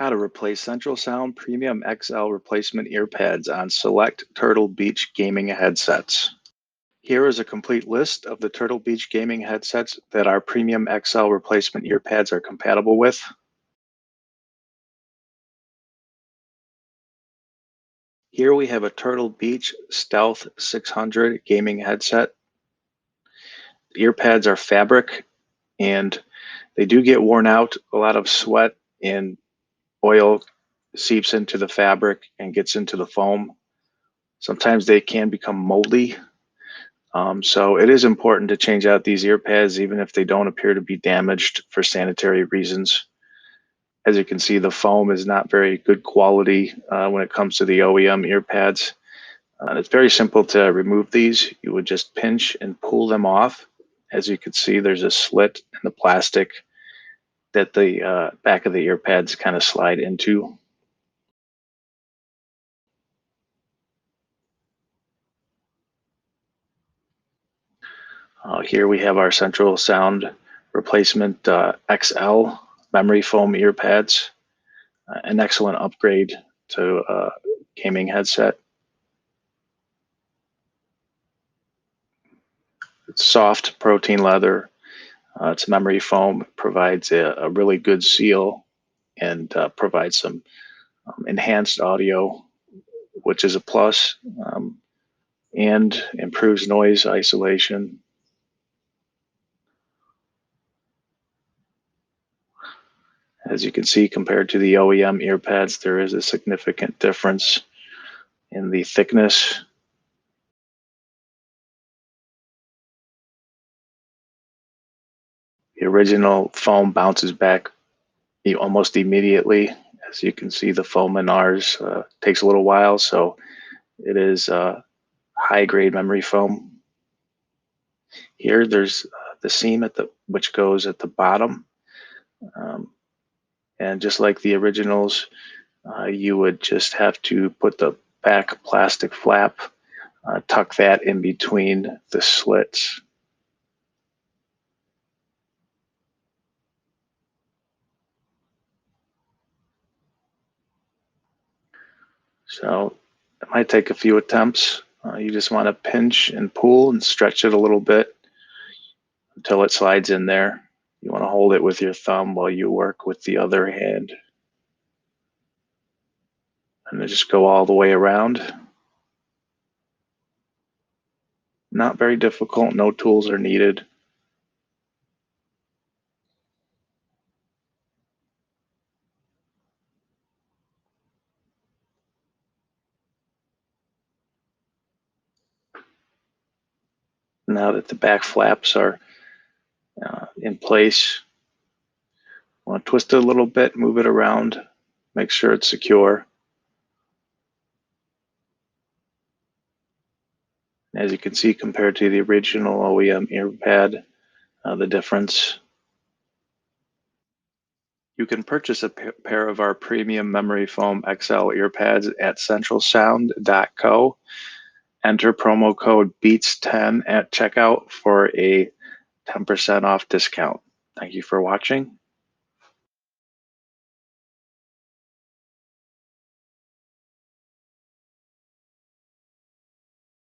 How to replace CentralSound Premium XL replacement ear pads on select Turtle Beach gaming headsets. Here is a complete list of the Turtle Beach gaming headsets that our Premium XL replacement ear pads are compatible with. Here we have a Turtle Beach Stealth 600 gaming headset. The ear pads are fabric and they do get worn out. A lot of sweat and oil seeps into the fabric and gets into the foam. Sometimes they can become moldy. So it is important to change out these ear pads even if they don't appear to be damaged for sanitary reasons. As you can see, the foam is not very good quality when it comes to the OEM ear pads. It's very simple to remove these. You would just pinch and pull them off. As you can see, there's a slit in the plastic that the back of the ear pads kind of slide into. Here we have our CentralSound replacement XL memory foam ear pads, an excellent upgrade to a gaming headset. It's soft protein leather. It's memory foam, provides a really good seal and provides some enhanced audio, which is a plus, and improves noise isolation. As you can see, compared to the OEM ear pads, there is a significant difference in the thickness. The original foam bounces back almost immediately. As you can see, the foam in ours takes a little while, so it is high-grade memory foam. Here, there's the seam which goes at the bottom, and just like the originals, you would just have to put the back plastic flap, tuck that in between the slits. So it might take a few attempts. You just want to pinch and pull and stretch it a little bit until it slides in there. You want to hold it with your thumb while you work with the other hand. And then just go all the way around. Not very difficult, no tools are needed. Now that the back flaps are in place, I want to twist it a little bit, move it around, make sure it's secure. As you can see, compared to the original OEM ear pad, the difference. You can purchase a pair of our premium memory foam XL ear pads at CentralSound.co. Enter promo code BEATS10 at checkout for a 10% off discount. Thank you for watching.